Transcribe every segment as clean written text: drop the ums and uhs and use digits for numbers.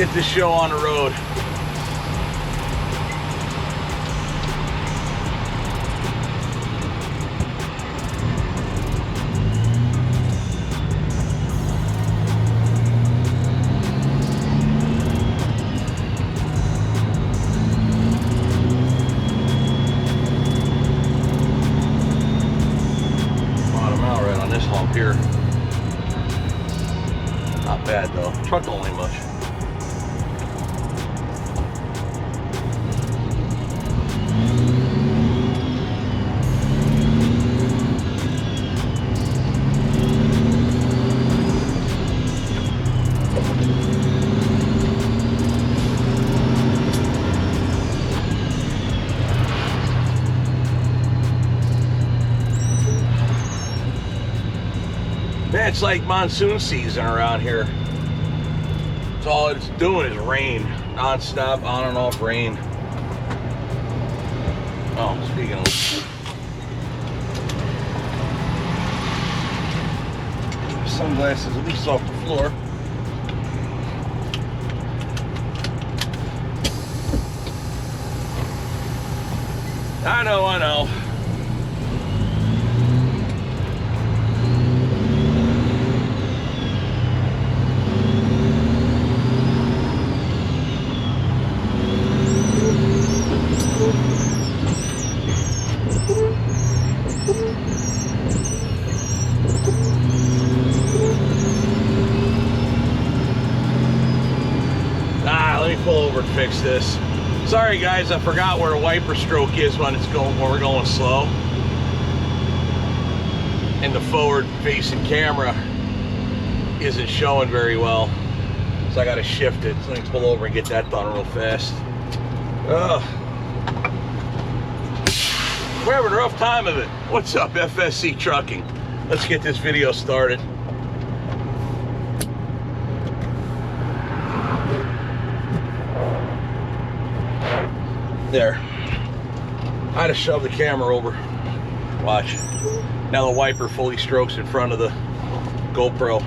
Get this show on the road. Bottom out right on this hump here. Not bad though. Truck don't weigh much. Man, it's like monsoon season around here. It's all it's doing is rain. Non-stop, on and off rain. Oh, speaking of... Sunglasses at least off the floor. I know. Pull over to fix this. Sorry guys, I forgot where a wiper stroke is when we're going slow. And the forward facing camera isn't showing very well. So I gotta shift it. So let me pull over and get that done real fast. Ugh. We're having a rough time of it. What's up, FSC Trucking? Let's get this video started. There. I had to shove the camera over. Watch. Now the wiper fully strokes in front of the GoPro.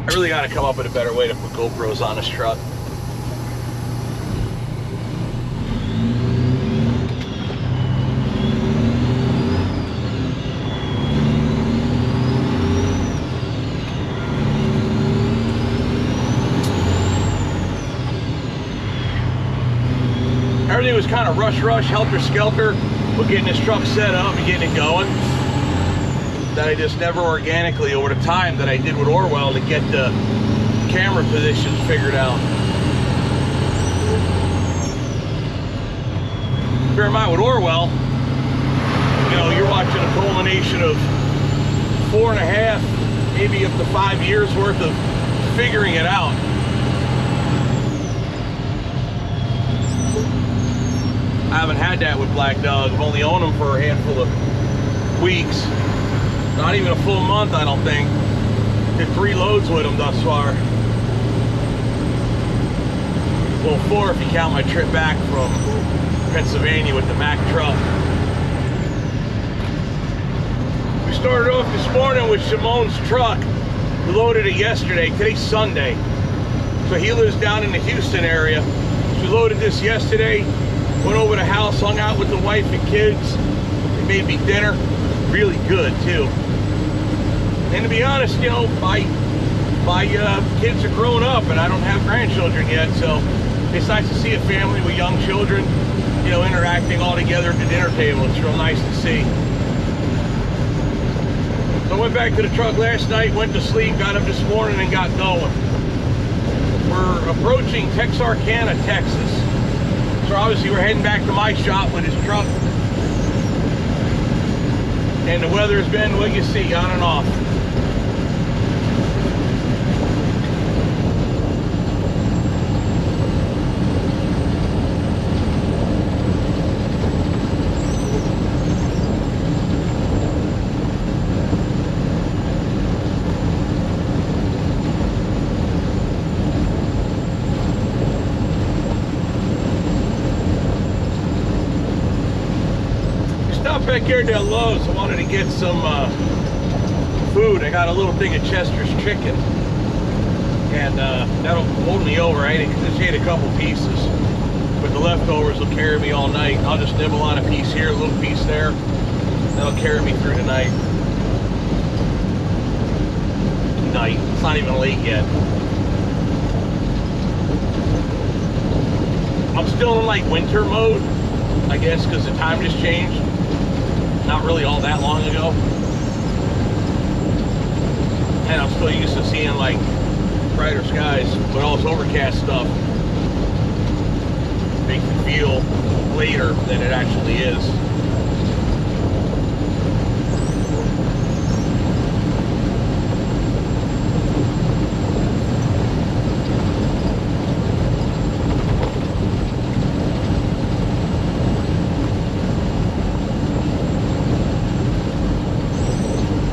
I really got to come up with a better way to put GoPros on this truck. Everything was kind of rush, helter-skelter with getting this truck set up and getting it going. That I just never organically, over the time that I did with Orwell, to get the camera positions figured out. Bear in mind, with Orwell, you know, you're watching a culmination of 4.5, maybe up to 5 years worth of figuring it out. I haven't had that with Black Dog. I've only owned them for a handful of weeks. Not even a full month, I don't think. Did 3 loads with them thus far. Well, 4 if you count my trip back from Pennsylvania with the Mack truck. We started off this morning with Shimon's truck. We loaded it yesterday. Today's Sunday. So he lives down in the Houston area. So we loaded this yesterday. Went over to the house, hung out with the wife and kids. They made me dinner. Really good, too. And to be honest, you know, my kids are grown up and I don't have grandchildren yet, so it's nice to see a family with young children, you know, interacting all together at the dinner table. It's real nice to see. So I went back to the truck last night, went to sleep, got up this morning and got going. We're approaching Texarkana, Texas. So obviously we're heading back to my shop with his truck. And the weather's been what you see, on and off. Back here at Lowe's, I wanted to get some food. I got a little thing of Chester's chicken. and that'll hold me over. I just ate a couple pieces, but the leftovers will carry me all night. I'll just nibble on a piece here, a little piece there. That'll carry me through the night. It's not even late yet. I'm still in like winter mode, I guess, because the time just changed. Not really all that long ago. And I'm still used to seeing like brighter skies, but all this overcast stuff makes it feel later than it actually is.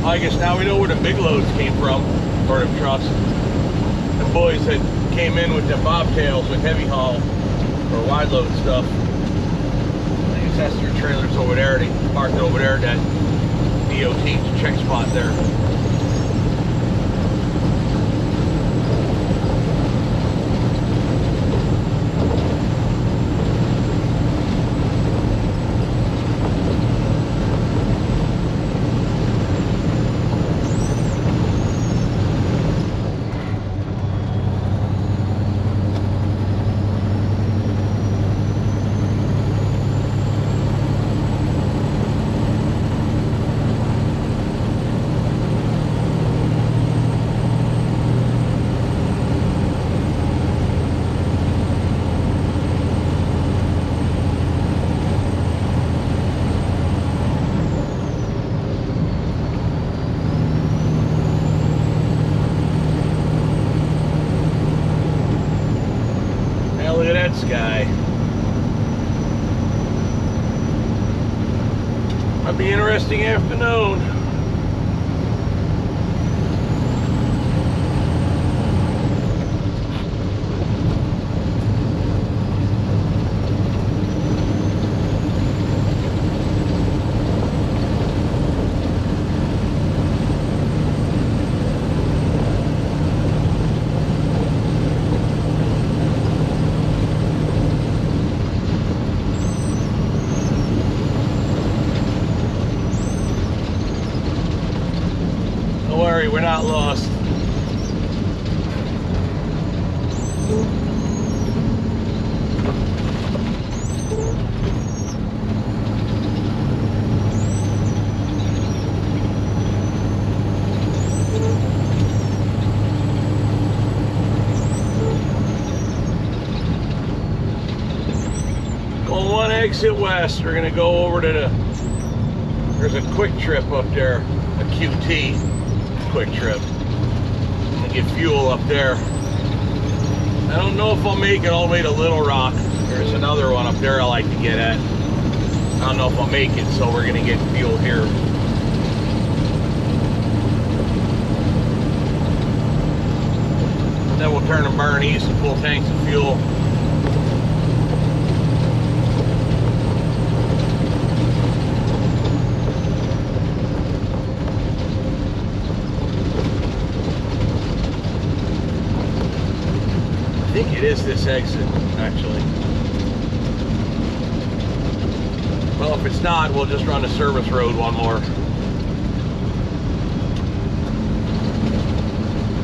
I guess now we know where the big loads came from, or the trucks. The boys that came in with the bobtails with heavy haul or wide load stuff. I guess that's their trailers over there. They parked over there at that DOT check spot there. Sky. Might be an interesting afternoon. We're not lost. Going one exit west, we're gonna go over to there's a quick trip up there, a QT. Quick trip. I'm gonna get fuel up there. I don't know if I'll make it all the way to Little Rock. There's another one up there I like to get at. I don't know if I'll make it, so we're gonna get fuel here. Then we'll turn and burn east and full tanks of fuel. I think it is this exit, actually. Well, if it's not, we'll just run the service road one more.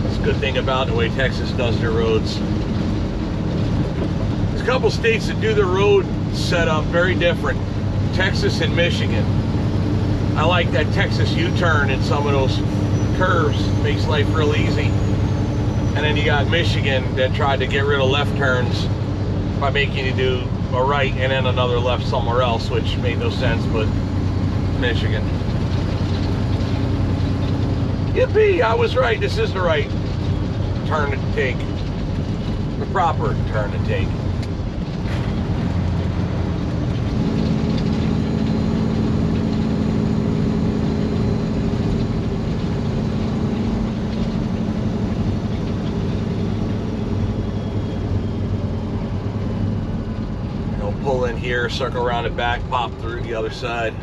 That's a good thing about the way Texas does their roads. There's a couple states that do their road setup very different. Texas and Michigan. I like that Texas U-turn in some of those curves. Makes life real easy. And then you got Michigan that tried to get rid of left turns by making you do a right and then another left somewhere else, which made no sense, but Michigan. Yippee, I was right. This is the right turn to take. The proper turn to take. Pull in here, circle around it back, pop through the other side.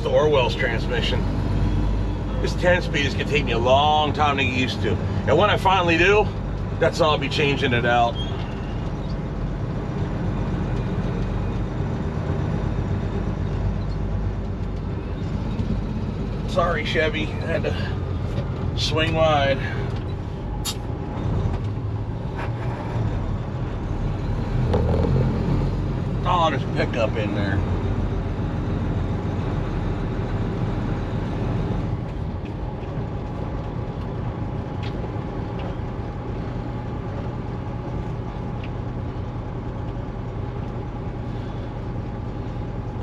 used to Orwell's transmission. This 10-speed is going to take me a long time to get used to. And when I finally do, that's how I'll be changing it out. Sorry, Chevy, I had to swing wide. Oh, there's a pickup in there.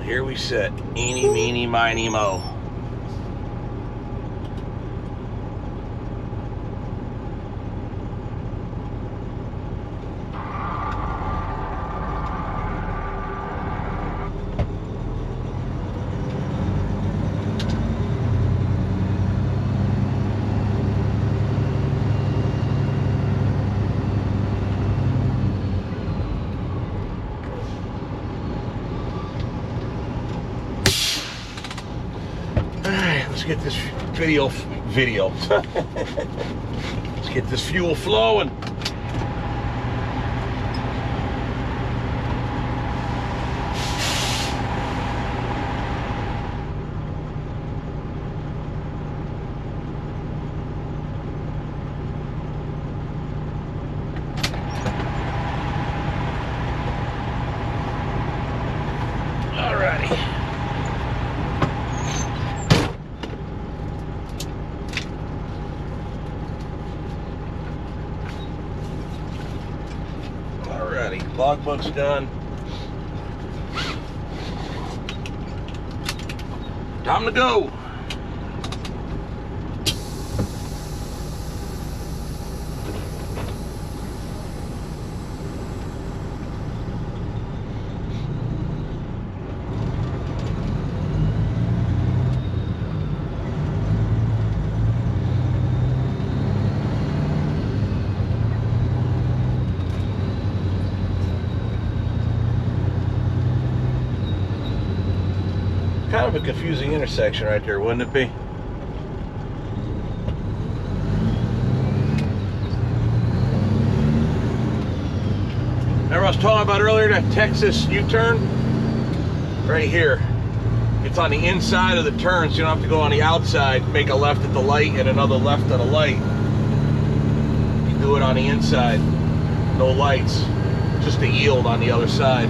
Here we sit, eeny, meeny, miny, mo. Let's get this video. Let's get this fuel flowing. Logbook's done. Time to go. Kind of a confusing intersection right there, wouldn't it be? Remember I was talking about earlier, that Texas U-turn? Right here. It's on the inside of the turn, so you don't have to go on the outside, make a left at the light and another left at the light. You do it on the inside. No lights. Just a yield on the other side.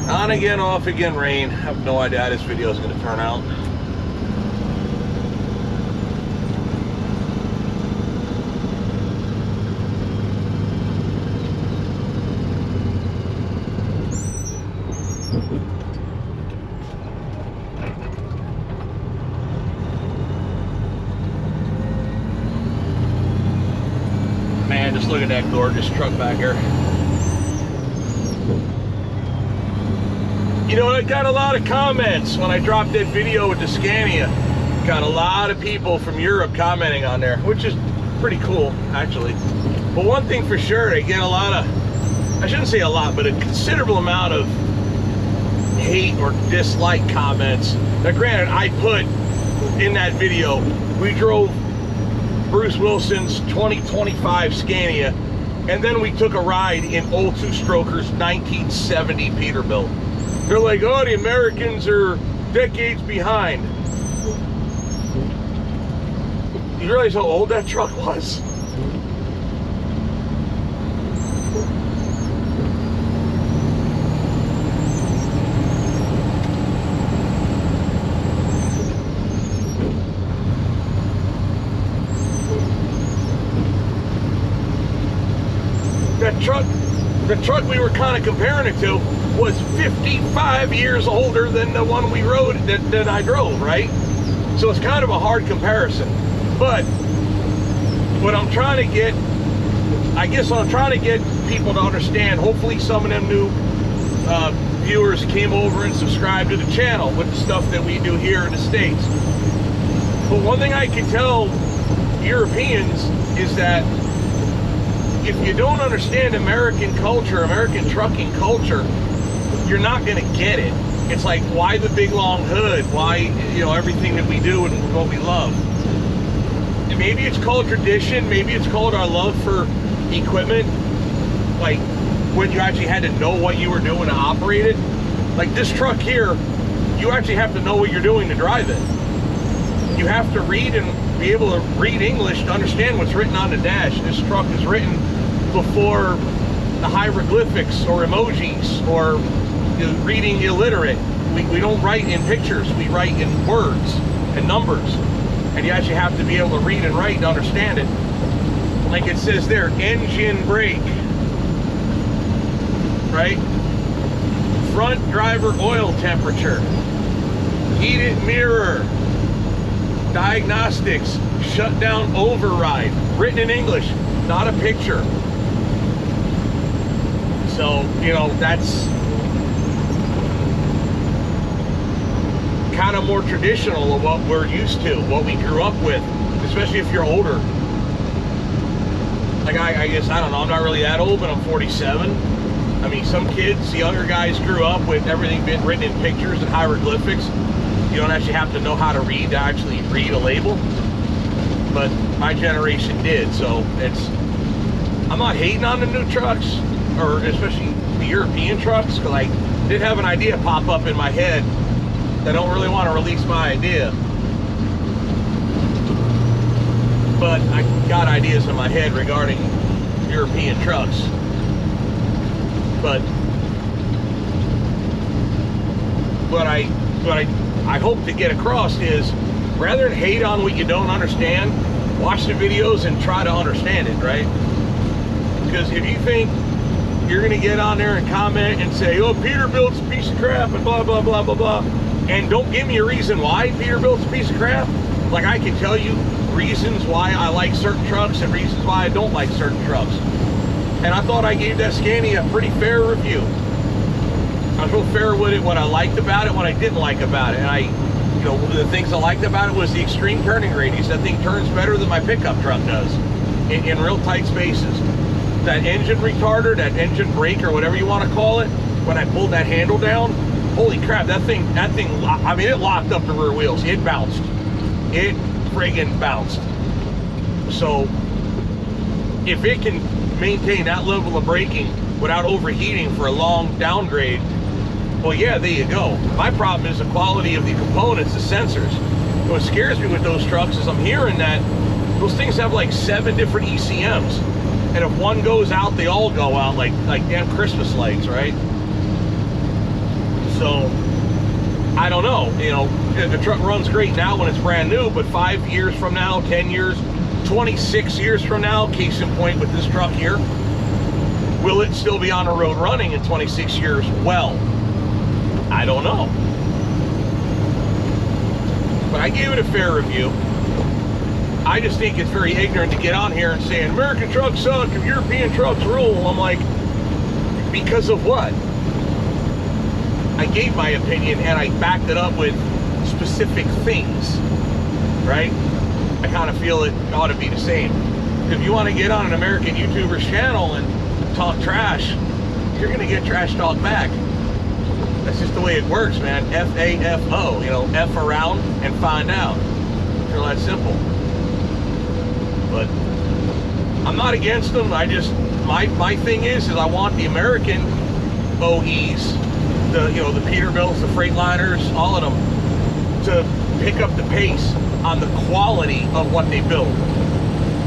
On again, off again, rain. I have no idea how this video is going to turn out. Man, just look at that gorgeous truck back here. You know, I got a lot of comments when I dropped that video with the Scania. Got a lot of people from Europe commenting on there, which is pretty cool, actually. But one thing for sure, they get a lot of, I shouldn't say a lot, but a considerable amount of hate or dislike comments. Now, granted, I put in that video, we drove Bruce Wilson's 2025 Scania, and then we took a ride in old two-stroker's 1970 Peterbilt. They're like, oh, the Americans are decades behind. You realize how old that truck was? The truck we were kind of comparing it to was 55 years older than the one we rode, that I drove, right? So it's kind of a hard comparison. But what I'm trying to get, I guess what I'm trying to get people to understand, hopefully some of them new viewers came over and subscribed to the channel with the stuff that we do here in the States. But one thing I can tell Europeans is that if you don't understand American culture, American trucking culture, you're not going to get it. It's like, why the big long hood? Why, you know, everything that we do and what we love? And maybe it's called tradition. Maybe it's called our love for equipment. Like when you actually had to know what you were doing to operate it. Like this truck here, you actually have to know what you're doing to drive it. You have to read and be able to read English to understand what's written on the dash. This truck is written before the hieroglyphics or emojis or reading illiterate. We don't write in pictures, we write in words and numbers. And you actually have to be able to read and write to understand it. Like it says there, engine brake, right? Front driver oil temperature, heated mirror, diagnostics, shutdown override, written in English, not a picture. So, you know, that's kind of more traditional of what we're used to, what we grew up with, especially if you're older. Like I guess, I don't know, I'm not really that old, but I'm 47. I mean, some kids, younger guys grew up with everything being written in pictures and hieroglyphics. You don't actually have to know how to read to actually read a label. But my generation did, so it's, I'm not hating on the new trucks, or especially the European trucks, because I did have an idea pop up in my head. I don't really want to release my idea, but I got ideas in my head regarding European trucks. But what I hope to get across is, rather than hate on what you don't understand, watch the videos and try to understand it, right? Because if you think you're gonna get on there and comment and say, oh, Peterbilt's a piece of crap and blah blah blah blah blah, and don't give me a reason why Peterbilt's a piece of crap, like I can tell you reasons why I like certain trucks and reasons why I don't like certain trucks. And I thought I gave that Scania a pretty fair review. I was real fair with it, what I liked about it, what I didn't like about it. And you know, one of the things I liked about it was the extreme turning radius. That thing turns better than my pickup truck does in real tight spaces. That engine retarder, that engine brake, or whatever you want to call it, when I pulled that handle down, holy crap, that thing, I mean, it locked up the rear wheels. It bounced. It friggin' bounced. So, if it can maintain that level of braking without overheating for a long downgrade, well, yeah, there you go. My problem is the quality of the components, the sensors. What scares me with those trucks is I'm hearing that those things have like 7 different ECMs. And if one goes out, they all go out like damn Christmas lights, right? So, I don't know. You know, the truck runs great now when it's brand new, but 5 years from now, 10 years, 26 years from now, case in point with this truck here, will it still be on the road running in 26 years? Well, I don't know. But I gave it a fair review. I just think it's very ignorant to get on here and say, American trucks suck and European trucks rule. I'm like, because of what? I gave my opinion and I backed it up with specific things, right? I kind of feel it ought to be the same. If you want to get on an American YouTuber's channel and talk trash, you're going to get trash talk back. That's just the way it works, man. F-A-F-O, you know, F around and find out. It's real that simple. But I'm not against them. I just, my thing is I want the American OEs, the Peterbilts, the Freightliners, all of them, to pick up the pace on the quality of what they build.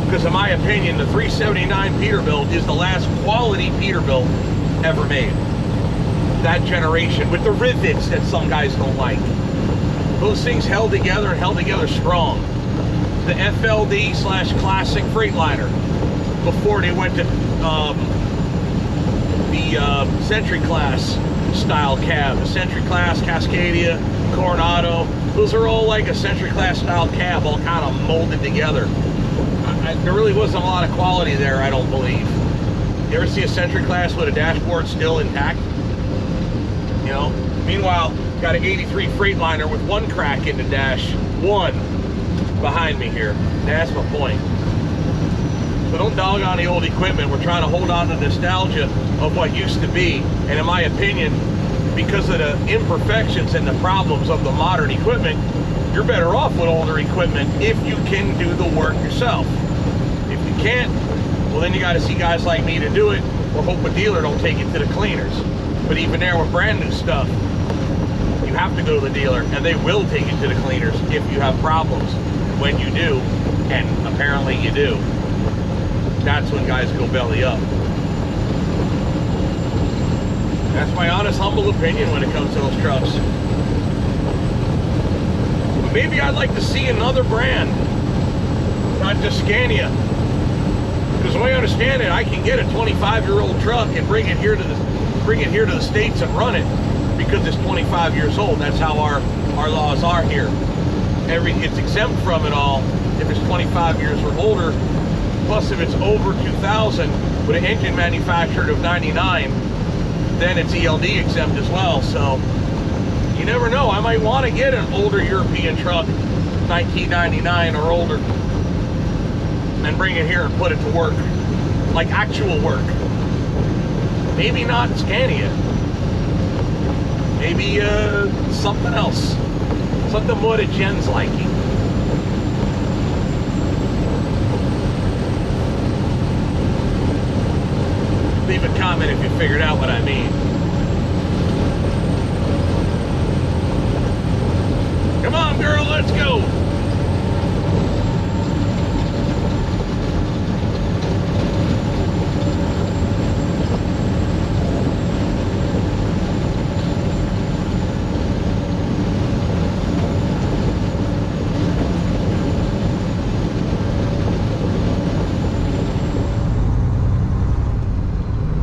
Because in my opinion, the 379 Peterbilt is the last quality Peterbilt ever made. That generation, with the rivets that some guys don't like. Those things held together and held together strong. The FLD/classic Freightliner, before they went to the Century Class style cab, the Century Class, Cascadia, Coronado, those are all like a Century Class style cab, all kind of molded together. There really wasn't a lot of quality there, I don't believe. You ever see a Century Class with a dashboard still intact? You know? Meanwhile, got an 83 Freightliner with one crack in the dash, one behind me here. That's my point. So don't dog on the old equipment. We're trying to hold on to nostalgia of what used to be. And in my opinion, because of the imperfections and the problems of the modern equipment, you're better off with older equipment if you can do the work yourself. If you can't, well then you got to see guys like me to do it, or hope a dealer don't take it to the cleaners. But even there with brand new stuff, you have to go to the dealer and they will take it to the cleaners if you have problems. When you do, and apparently you do, that's when guys go belly up. That's my honest, humble opinion when it comes to those trucks. But maybe I'd like to see another brand, not just Scania. Because the way I understand it, I can get a 25-year-old truck and bring it here to the States and run it because it's 25 years old. That's how our laws are here. It's exempt from it all if it's 25 years or older. Plus, if it's over 2000 with an engine manufactured of 99, then it's ELD exempt as well. So you never know. I might want to get an older European truck, 1999 or older, and bring it here and put it to work, like actual work. Maybe not Scania. Maybe something else. Something more to Jen's liking. Leave a comment if you figured out what I mean. Come on, girl, let's go.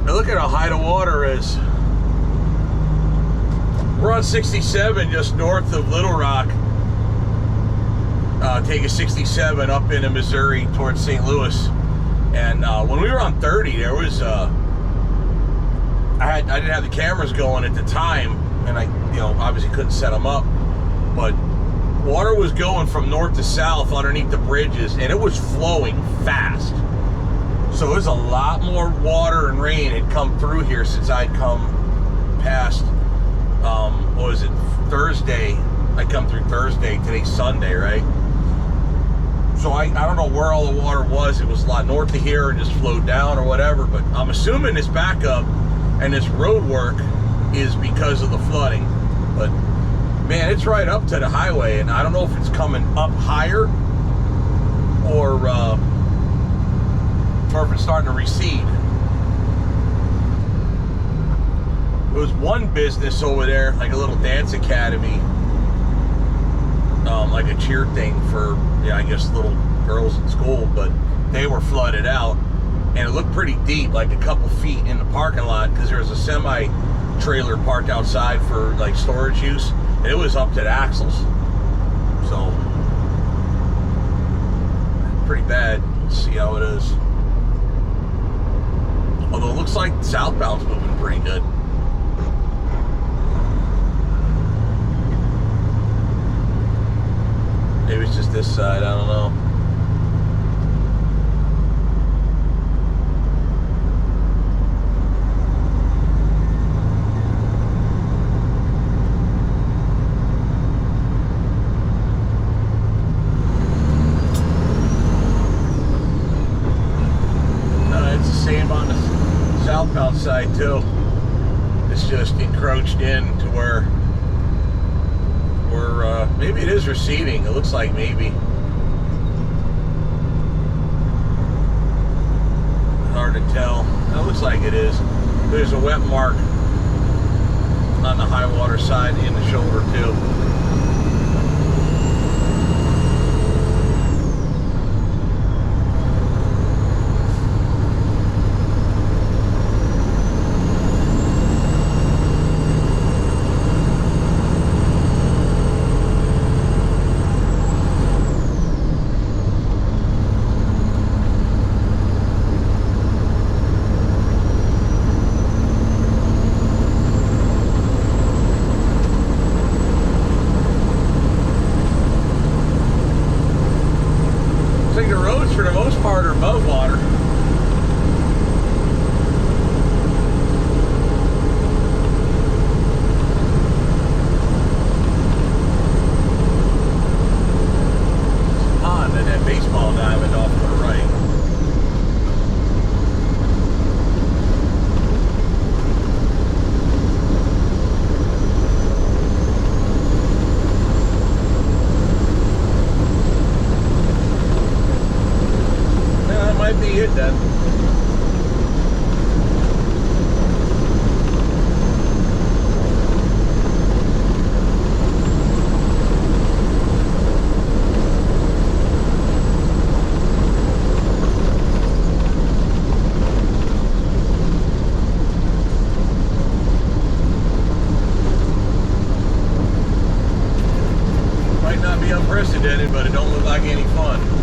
Look at how high the water is. We're on 67 just north of Little Rock. Taking 67 up into Missouri towards St. Louis. And when we were on 30, there was I didn't have the cameras going at the time, and I obviously couldn't set them up. But water was going from north to south underneath the bridges, and it was flowing fast. So there's a lot more water and rain had come through here since I'd come past, what was it, Thursday. I come through Thursday, today's Sunday, right? So I don't know where all the water was. It was a lot north of here and just flowed down or whatever, but I'm assuming this backup and this road work is because of the flooding. But man, it's right up to the highway, and I don't know if it's coming up higher or if it's starting to recede. There was one business over there, like a little dance academy, like a cheer thing for, I guess little girls in school, but they were flooded out, and it looked pretty deep, like a couple feet in the parking lot, because there was a semi-trailer parked outside for like storage use, and it was up to the axles. So, pretty bad. Let's see how it is. Although it looks like southbound's moving pretty good. Maybe it's just this side, I don't know. It's the same on the southbound side too. It's just encroached in to where we're maybe it is receding. It looks like maybe. Hard to tell. It looks like it is. There's a wet mark on the high water side in the shoulder too. Unprecedented, but it don't look like any fun.